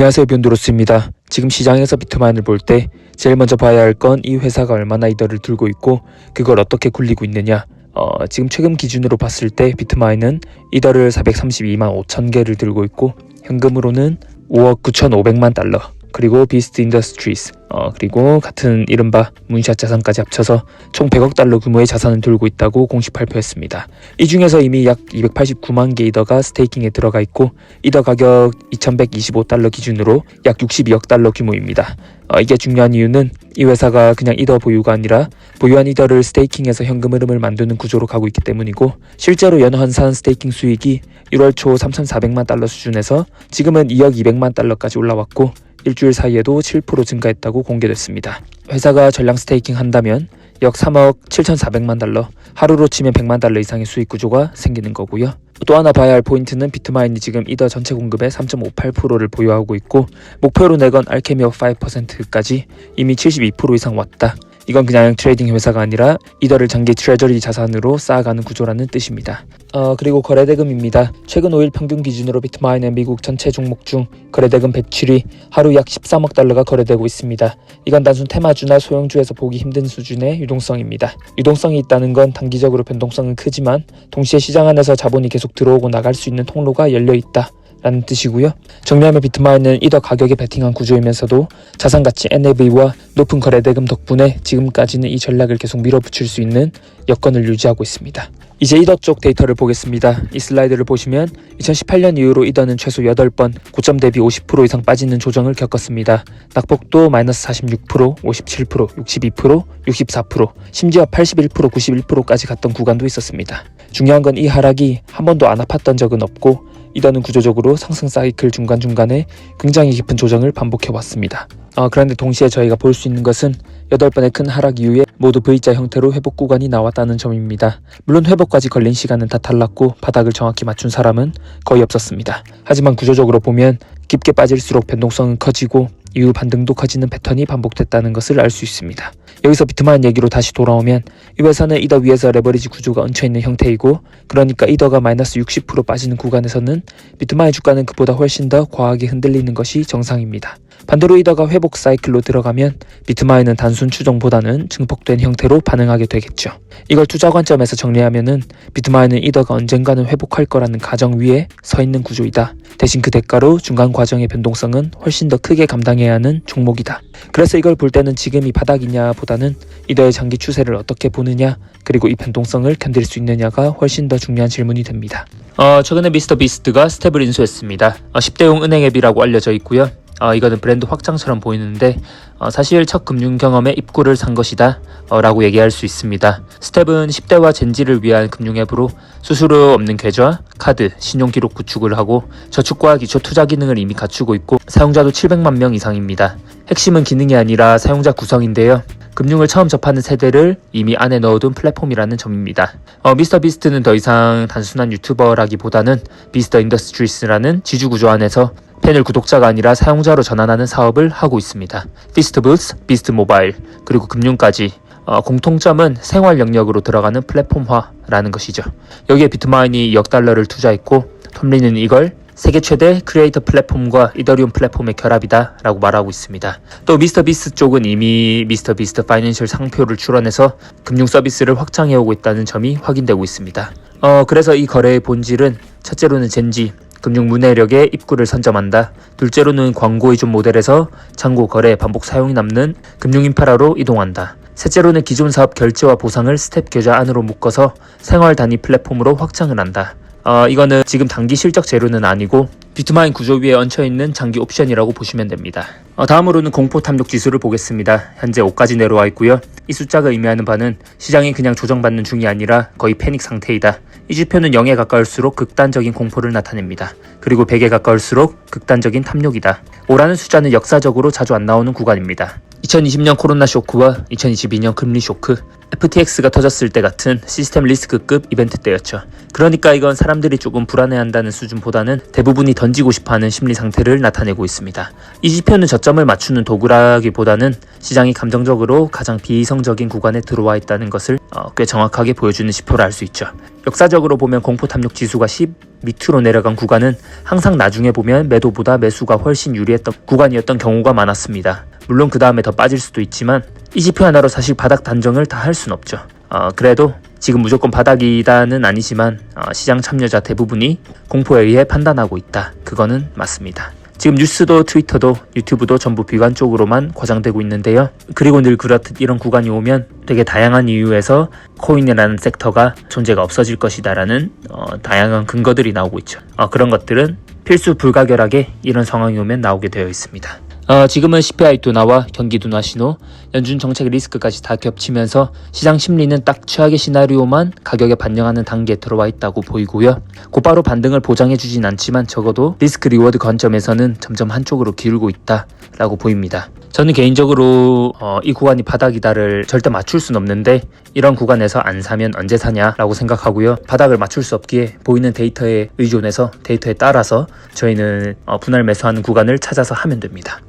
안녕하세요, 변두로스입니다. 지금 시장에서 비트마인을 볼 때 제일 먼저 봐야 할 건 이 회사가 얼마나 이더를 들고 있고 그걸 어떻게 굴리고 있느냐. 지금 최근 기준으로 봤을 때 비트마인은 이더를 432만 5천 개를 들고 있고 현금으로는 5억 9,500만 달러, 그리고 비스트 인더스트리스, 그리고 같은 이른바 문샷 자산까지 합쳐서 총 100억 달러 규모의 자산을 들고 있다고 공식 발표했습니다. 이 중에서 이미 약 289만 개 이더가 스테이킹에 들어가 있고 이더 가격 2,125달러 기준으로 약 62억 달러 규모입니다. 이게 중요한 이유는 이 회사가 그냥 이더 보유가 아니라 보유한 이더를 스테이킹해서 현금 흐름을 만드는 구조로 가고 있기 때문이고, 실제로 연 환산 스테이킹 수익이 1월 초 3,400만 달러 수준에서 지금은 2억 200만 달러까지 올라왔고 일주일 사이에도 7% 증가했다고 공개됐습니다. 회사가 전량 스테이킹 한다면 약 3억 7,400만 달러, 하루로 치면 100만 달러 이상의 수익 구조가 생기는 거고요. 또 하나 봐야 할 포인트는 비트마인이 지금 이더 전체 공급의 3.58%를 보유하고 있고 목표로 내건 알케미 오브 5%까지 이미 72% 이상 왔다. 이건 그냥 트레이딩 회사가 아니라 이더를 장기 트레저리 자산으로 쌓아가는 구조라는 뜻입니다. 그리고 거래대금입니다. 최근 5일 평균 기준으로 비트마인의 미국 전체 종목 중 거래대금 107위, 하루 약 13억 달러가 거래되고 있습니다. 이건 단순 테마주나 소형주에서 보기 힘든 수준의 유동성입니다. 유동성이 있다는 건 단기적으로 변동성은 크지만 동시에 시장 안에서 자본이 계속 들어오고 나갈 수 있는 통로가 열려있다 라는 뜻이고요. 정리하면 비트마인은 이더 가격에 베팅한 구조이면서도 자산가치 NAV와 높은 거래대금 덕분에 지금까지는 이 전략을 계속 밀어붙일 수 있는 여건을 유지하고 있습니다. 이제 이더 쪽 데이터를 보겠습니다. 이 슬라이드를 보시면 2018년 이후로 이더는 최소 8번 고점 대비 50% 이상 빠지는 조정을 겪었습니다. 낙폭도 마이너스 46%, 57%, 62%, 64%, 심지어 81%, 91%까지 갔던 구간도 있었습니다. 중요한 건 이 하락이 한 번도 안 아팠던 적은 없고 이더는 구조적으로 상승 사이클 중간중간에 굉장히 깊은 조정을 반복해왔습니다. 그런데 동시에 저희가 볼 수 있는 것은 8번의 큰 하락 이후에 모두 V자 형태로 회복 구간이 나왔다는 점입니다. 물론 회복까지 걸린 시간은 다 달랐고 바닥을 정확히 맞춘 사람은 거의 없었습니다. 하지만 구조적으로 보면 깊게 빠질수록 변동성은 커지고 이후 반등도 커지는 패턴이 반복됐다는 것을 알 수 있습니다. 여기서 비트마인 얘기로 다시 돌아오면 이 회사는 이더 위에서 레버리지 구조가 얹혀있는 형태이고, 그러니까 이더가 마이너스 60% 빠지는 구간에서는 비트마인 주가는 그보다 훨씬 더 과하게 흔들리는 것이 정상입니다. 반대로 이더가 회복 사이클로 들어가면 비트마인은 단순 추종보다는 증폭된 형태로 반응하게 되겠죠. 이걸 투자 관점에서 정리하면은 비트마인은 이더가 언젠가는 회복할 거라는 가정 위에 서 있는 구조이다. 대신 그 대가로 중간 과정의 변동성은 훨씬 더 크게 감당해야 하는 종목이다. 그래서 이걸 볼 때는 지금이 바닥이냐 보다는 이더의 장기 추세를 어떻게 보느냐, 그리고 이 변동성을 견딜 수 있느냐가 훨씬 더 중요한 질문이 됩니다. 최근에 미스터 비스트가 스텝을 인수했습니다. 10대용 은행 앱이라고 알려져 있고요. 이거는 브랜드 확장처럼 보이는데 사실 첫 금융 경험에 입구를 산 것이다 라고 얘기할 수 있습니다. 스텝은 10대와 젠지를 위한 금융 앱으로 수수료 없는 계좌, 카드, 신용기록 구축을 하고 저축과 기초 투자 기능을 이미 갖추고 있고 사용자도 700만 명 이상입니다. 핵심은 기능이 아니라 사용자 구성인데요. 금융을 처음 접하는 세대를 이미 안에 넣어둔 플랫폼이라는 점입니다. 미스터 비스트는 더 이상 단순한 유튜버라기보다는 비스트 인더스트리스라는 지주구조 안에서 패널 구독자가 아니라 사용자로 전환하는 사업을 하고 있습니다. 비스트 부스, 비스트 모바일, 그리고 금융까지. 공통점은 생활 영역으로 들어가는 플랫폼화라는 것이죠. 여기에 비트마인이 2억 달러를 투자했고 톰린은 이걸 세계 최대 크리에이터 플랫폼과 이더리움 플랫폼의 결합이다 라고 말하고 있습니다. 또 미스터 비스트 쪽은 이미 미스터 비스트 파이낸셜 상표를 출원해서 금융 서비스를 확장해오고 있다는 점이 확인되고 있습니다. 그래서 이 거래의 본질은 첫째로는 젠지, 금융 문해력에 입구를 선점한다. 둘째로는 광고 의존 모델에서 잔고 거래 반복 사용이 남는 금융 인프라로 이동한다. 셋째로는 기존 사업 결제와 보상을 스텝 계좌 안으로 묶어서 생활 단위 플랫폼으로 확장을 한다. 이거는 지금 단기 실적 재료는 아니고 비트마인 구조 위에 얹혀있는 장기 옵션이라고 보시면 됩니다. 다음으로는 공포 탐욕 지수를 보겠습니다. 현재 5까지 내려와 있고요. 이 숫자가 의미하는 바는 시장이 그냥 조정받는 중이 아니라 거의 패닉 상태이다. 이 지표는 0에 가까울수록 극단적인 공포를 나타냅니다. 그리고 100에 가까울수록 극단적인 탐욕이다. 5라는 숫자는 역사적으로 자주 안 나오는 구간입니다. 2020년 코로나 쇼크와 2022년 금리 쇼크, FTX가 터졌을 때 같은 시스템 리스크급 이벤트 때였죠. 그러니까 이건 사람들이 조금 불안해한다는 수준보다는 대부분이 던지고 싶어하는 심리 상태를 나타내고 있습니다. 이 지표는 저점을 맞추는 도구라기보다는 시장이 감정적으로 가장 비이성적인 구간에 들어와 있다는 것을 꽤 정확하게 보여주는 지표라 할 수 있죠. 역사적으로 보면 공포 탐욕 지수가 10 밑으로 내려간 구간은 항상 나중에 보면 매도보다 매수가 훨씬 유리했던 구간이었던 경우가 많았습니다. 물론 그 다음에 더 빠질 수도 있지만 이 지표 하나로 사실 바닥 단정을 다 할 순 없죠. 그래도 지금 무조건 바닥이다는 아니지만 시장 참여자 대부분이 공포에 의해 판단하고 있다. 그거는 맞습니다. 지금 뉴스도 트위터도 유튜브도 전부 비관 쪽으로만 과장되고 있는데요. 그리고 늘 그렇듯 이런 구간이 오면 되게 다양한 이유에서 코인이라는 섹터가 존재가 없어질 것이다라는 다양한 근거들이 나오고 있죠. 그런 것들은 필수 불가결하게 이런 상황이 오면 나오게 되어 있습니다. 지금은 CPI 둔화와 경기 둔화 신호, 연준 정책 리스크까지 다 겹치면서 시장 심리는 딱 최악의 시나리오만 가격에 반영하는 단계에 들어와 있다고 보이고요. 곧바로 반등을 보장해주진 않지만 적어도 리스크 리워드 관점에서는 점점 한쪽으로 기울고 있다라고 보입니다. 저는 개인적으로 이 구간이 바닥이다를 절대 맞출 순 없는데 이런 구간에서 안 사면 언제 사냐라고 생각하고요. 바닥을 맞출 수 없기에 보이는 데이터에 의존해서 데이터에 따라서 저희는 분할 매수하는 구간을 찾아서 하면 됩니다.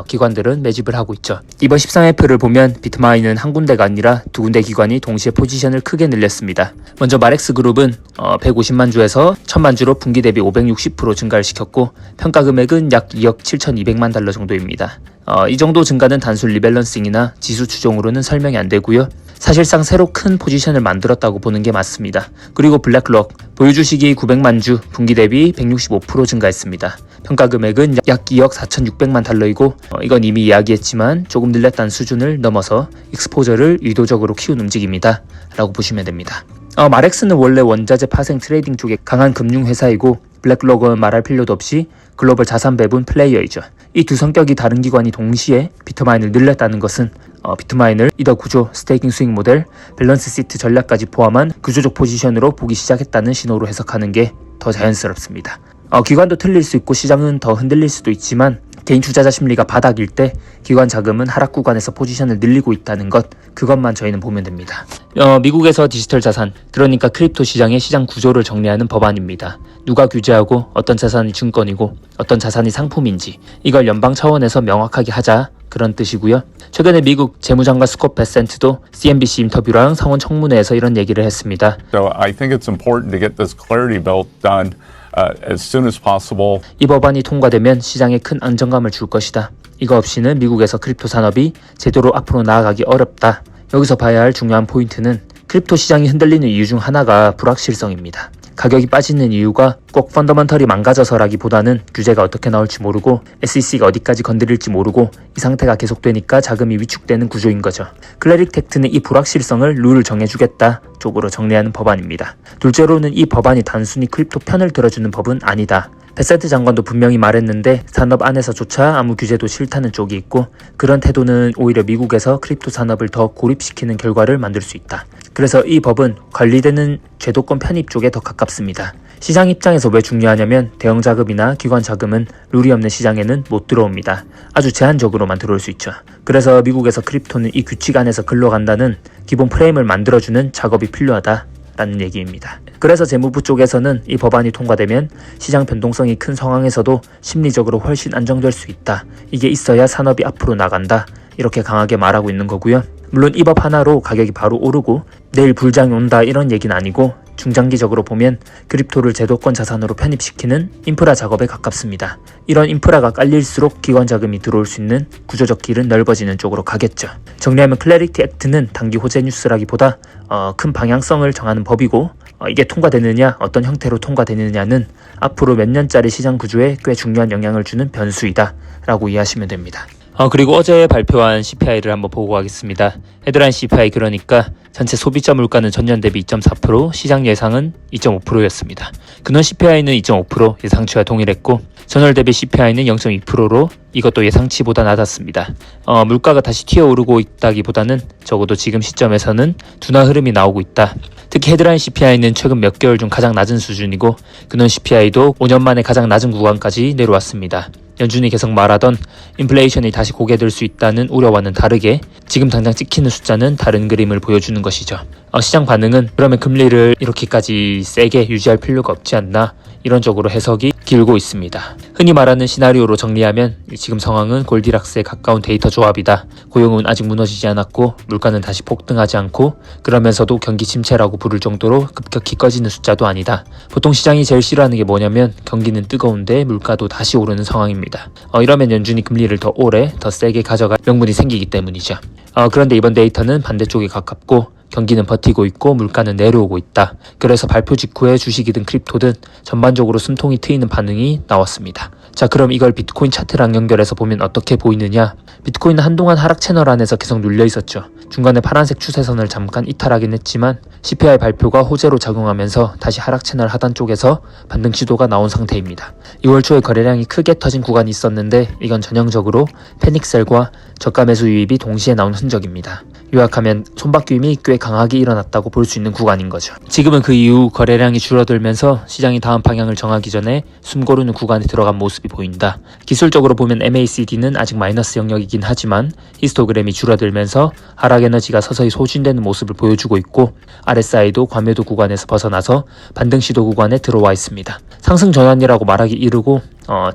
기관들은 매집을 하고 있죠. 이번 13회표를 보면 비트마인은 한 군데가 아니라 두 군데 기관이 동시에 포지션을 크게 늘렸습니다. 먼저 마렉스 그룹은 150만 주에서 1000만 주로 분기 대비 560% 증가를 시켰고 평가 금액은 약 2억 7,200만 달러 정도입니다. 이 정도 증가는 단순 리밸런싱이나 지수 추종으로는 설명이 안 되고요. 사실상 새로 큰 포지션을 만들었다고 보는 게 맞습니다. 그리고 블랙록 보유 주식이 900만 주 분기 대비 165% 증가했습니다. 평가 금액은 약 2억 4,600만 달러이고 이건 이미 이야기했지만 조금 늘렸다는 수준을 넘어서 익스포저를 의도적으로 키운 움직임이다 라고 보시면 됩니다. 마렉스는 원래 원자재 파생 트레이딩 쪽에 강한 금융회사이고 블랙록은 말할 필요도 없이 글로벌 자산 배분 플레이어이죠. 이 두 성격이 다른 기관이 동시에 비트마인을 늘렸다는 것은 비트마인을 이더 구조, 스테이킹 스윙 모델, 밸런스 시트 전략까지 포함한 구조적 포지션으로 보기 시작했다는 신호로 해석하는 게 더 자연스럽습니다. 기관도 틀릴 수 있고 시장은 더 흔들릴 수도 있지만 개인 투자자 심리가 바닥일 때 기관 자금은 하락 구간에서 포지션을 늘리고 있다는 것, 그것만 저희는 보면 됩니다. 미국에서 디지털 자산, 그러니까 크립토 시장의 시장 구조를 정리하는 법안입니다. 누가 규제하고 어떤 자산이 증권이고 어떤 자산이 상품인지 이걸 연방 차원에서 명확하게 하자, 그런 뜻이고요. 최근에 미국 재무장관 스콧 베센트도 CNBC 인터뷰랑 상원 청문회에서 이런 얘기를 했습니다. So I think it's important to get this clarity bill done as soon as possible. 이 법안이 통과되면 시장에 큰 안정감을 줄 것이다. 이거 없이는 미국에서 크립토 산업이 제대로 앞으로 나아가기 어렵다. 여기서 봐야 할 중요한 포인트는 크립토 시장이 흔들리는 이유 중 하나가 불확실성입니다. 가격이 빠지는 이유가 꼭 펀더먼털이 망가져서라기보다는 규제가 어떻게 나올지 모르고 SEC가 어디까지 건드릴지 모르고 이 상태가 계속되니까 자금이 위축되는 구조인 거죠. 클래릭 텍트는 이 불확실성을 룰을 정해주겠다 쪽으로 정리하는 법안입니다. 둘째로는 이 법안이 단순히 크립토 편을 들어주는 법은 아니다. 베센트 장관도 분명히 말했는데 산업 안에서조차 아무 규제도 싫다는 쪽이 있고 그런 태도는 오히려 미국에서 크립토 산업을 더 고립시키는 결과를 만들 수 있다. 그래서 이 법은 관리되는 제도권 편입 쪽에 더 가깝습니다. 시장 입장에서 왜 중요하냐면 대형 자금이나 기관 자금은 룰이 없는 시장에는 못 들어옵니다. 아주 제한적으로만 들어올 수 있죠. 그래서 미국에서 크립토는 이 규칙 안에서 흘러간다는 기본 프레임을 만들어주는 작업이 필요하다 라는 얘기입니다. 그래서 재무부 쪽에서는 이 법안이 통과되면 시장 변동성이 큰 상황에서도 심리적으로 훨씬 안정될 수 있다. 이게 있어야 산업이 앞으로 나간다. 이렇게 강하게 말하고 있는 거고요. 물론 이 법 하나로 가격이 바로 오르고 내일 불장이 온다 이런 얘기는 아니고 중장기적으로 보면 크립토를 제도권 자산으로 편입시키는 인프라 작업에 가깝습니다. 이런 인프라가 깔릴수록 기관 자금이 들어올 수 있는 구조적 길은 넓어지는 쪽으로 가겠죠. 정리하면 클래리티 액트는 단기 호재 뉴스라기보다 큰 방향성을 정하는 법이고 이게 통과되느냐 어떤 형태로 통과되느냐는 앞으로 몇 년짜리 시장 구조에 꽤 중요한 영향을 주는 변수이다 라고 이해하시면 됩니다. 그리고 어제 발표한 CPI를 한번 보고 가겠습니다. 헤드라인 CPI 그러니까 전체 소비자 물가는 전년 대비 2.4%, 시장 예상은 2.5%였습니다. 근원 CPI는 2.5% 예상치와 동일했고 전월 대비 CPI는 0.2%로 이것도 예상치보다 낮았습니다. 물가가 다시 튀어오르고 있다기보다는 적어도 지금 시점에서는 둔화 흐름이 나오고 있다. 특히 헤드라인 CPI는 최근 몇 개월 중 가장 낮은 수준이고 근원 CPI도 5년 만에 가장 낮은 구간까지 내려왔습니다. 연준이 계속 말하던 인플레이션이 다시 고개 들 수 있다는 우려와는 다르게 지금 당장 찍히는 숫자는 다른 그림을 보여주는 것이죠. 시장 반응은 그러면 금리를 이렇게까지 세게 유지할 필요가 없지 않나, 이런 쪽으로 해석이 길고 있습니다. 흔히 말하는 시나리오로 정리하면 지금 상황은 골디락스에 가까운 데이터 조합이다. 고용은 아직 무너지지 않았고 물가는 다시 폭등하지 않고 그러면서도 경기 침체라고 부를 정도로 급격히 꺼지는 숫자도 아니다. 보통 시장이 제일 싫어하는 게 뭐냐면 경기는 뜨거운데 물가도 다시 오르는 상황입니다. 이러면 연준이 금리를 더 오래 더 세게 가져갈 명분이 생기기 때문이죠. 그런데 이번 데이터는 반대쪽에 가깝고 경기는 버티고 있고 물가는 내려오고 있다. 그래서 발표 직후에 주식이든 크립토든 전반적으로 숨통이 트이는 반응이 나왔습니다. 자, 그럼 이걸 비트코인 차트랑 연결해서 보면 어떻게 보이느냐? 비트코인은 한동안 하락 채널 안에서 계속 눌려 있었죠. 중간에 파란색 추세선을 잠깐 이탈하긴 했지만 CPI 발표가 호재로 작용하면서 다시 하락 채널 하단 쪽에서 반등 시도가 나온 상태입니다. 2월 초에 거래량이 크게 터진 구간이 있었는데 이건 전형적으로 패닉셀과 저가 매수 유입이 동시에 나온 흔적입니다. 요약하면 손바뀜이 꽤 강하게 일어났다고 볼 수 있는 구간인 거죠. 지금은 그 이후 거래량이 줄어들면서 시장이 다음 방향을 정하기 전에 숨고르는 구간에 들어간 모습이 보인다. 기술적으로 보면 MACD는 아직 마이너스 영역이긴 하지만 히스토그램이 줄어들면서 하락 에너지가 서서히 소진되는 모습을 보여주고 있고 RSI도 과매도 구간에서 벗어나서 반등 시도 구간에 들어와 있습니다. 상승 전환이라고 말하기 이르고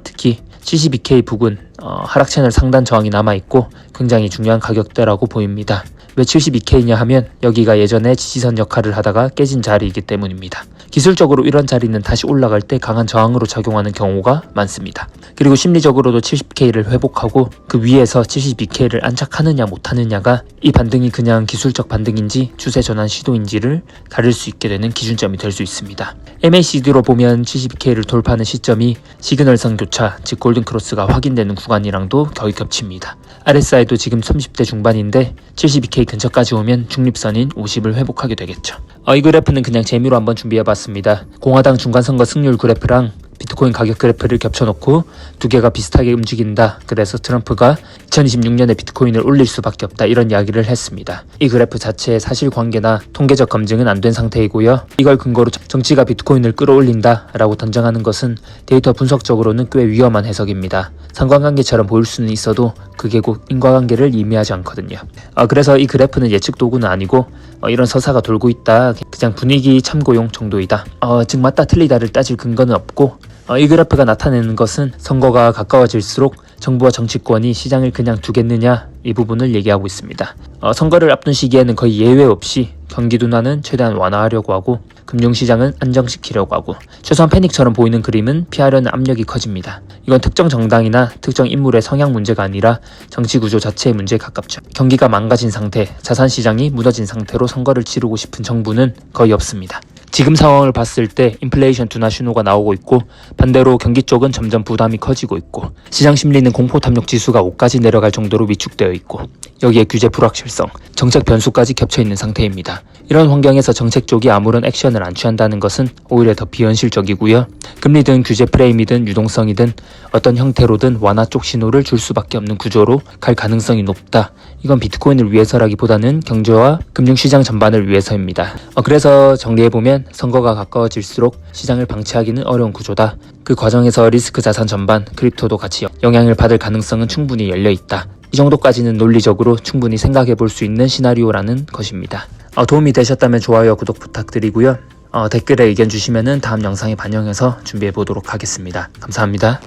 특히 72K 부근 하락 채널 상단 저항이 남아있고 굉장히 중요한 가격대라고 보입니다. 왜 72K냐 하면 여기가 예전에 지지선 역할을 하다가 깨진 자리이기 때문입니다. 기술적으로 이런 자리는 다시 올라갈 때 강한 저항으로 작용하는 경우가 많습니다. 그리고 심리적으로도 70K를 회복하고 그 위에서 72K를 안착하느냐 못하느냐가 이 반등이 그냥 기술적 반등인지 추세 전환 시도인지를 가릴 수 있게 되는 기준점이 될 수 있습니다. MACD로 보면 72K를 돌파하는 시점이 시그널선 교차, 즉 골든크로스가 확인되는 구간이랑도 거의 겹칩니다. RSI도 지금 30대 중반인데 72K 근처까지 오면 중립선인 50을 회복하게 되겠죠. 이 그래프는 그냥 재미로 한번 준비해봤습니다. 공화당 중간선거 승률 그래프랑 비트코인 가격 그래프를 겹쳐놓고 두 개가 비슷하게 움직인다. 그래서 트럼프가 2026년에 비트코인을 올릴 수밖에 없다, 이런 이야기를 했습니다. 이 그래프 자체의 사실관계나 통계적 검증은 안 된 상태이고요. 이걸 근거로 정치가 비트코인을 끌어올린다 라고 단정하는 것은 데이터 분석적으로는 꽤 위험한 해석입니다. 상관관계처럼 보일 수는 있어도 그게 곧 인과관계를 의미하지 않거든요. 그래서 이 그래프는 예측 도구는 아니고 이런 서사가 돌고 있다, 그냥 분위기 참고용 정도이다. 즉 맞다 틀리다를 따질 근거는 없고 이 그래프가 나타내는 것은 선거가 가까워질수록 정부와 정치권이 시장을 그냥 두겠느냐, 이 부분을 얘기하고 있습니다. 선거를 앞둔 시기에는 거의 예외 없이 경기 둔화는 최대한 완화하려고 하고 금융시장은 안정시키려고 하고 최소한 패닉처럼 보이는 그림은 피하려는 압력이 커집니다. 이건 특정 정당이나 특정 인물의 성향 문제가 아니라 정치 구조 자체의 문제에 가깝죠. 경기가 망가진 상태, 자산시장이 무너진 상태로 선거를 치르고 싶은 정부는 거의 없습니다. 지금 상황을 봤을 때 인플레이션 둔화 신호가 나오고 있고 반대로 경기 쪽은 점점 부담이 커지고 있고 시장 심리는 공포 탐욕 지수가 5까지 내려갈 정도로 위축되어 있고 여기에 규제 불확실성, 정책 변수까지 겹쳐 있는 상태입니다. 이런 환경에서 정책 쪽이 아무런 액션을 안 취한다는 것은 오히려 더 비현실적이고요. 금리든 규제 프레임이든 유동성이든 어떤 형태로든 완화 쪽 신호를 줄 수밖에 없는 구조로 갈 가능성이 높다. 이건 비트코인을 위해서라기보다는 경제와 금융시장 전반을 위해서입니다. 그래서 정리해보면 선거가 가까워질수록 시장을 방치하기는 어려운 구조다. 그 과정에서 리스크 자산 전반, 크립토도 같이 영향을 받을 가능성은 충분히 열려있다. 이 정도까지는 논리적으로 충분히 생각해볼 수 있는 시나리오라는 것입니다. 도움이 되셨다면 좋아요, 구독 부탁드리고요. 댓글에 의견 주시면은 다음 영상에 반영해서 준비해보도록 하겠습니다. 감사합니다.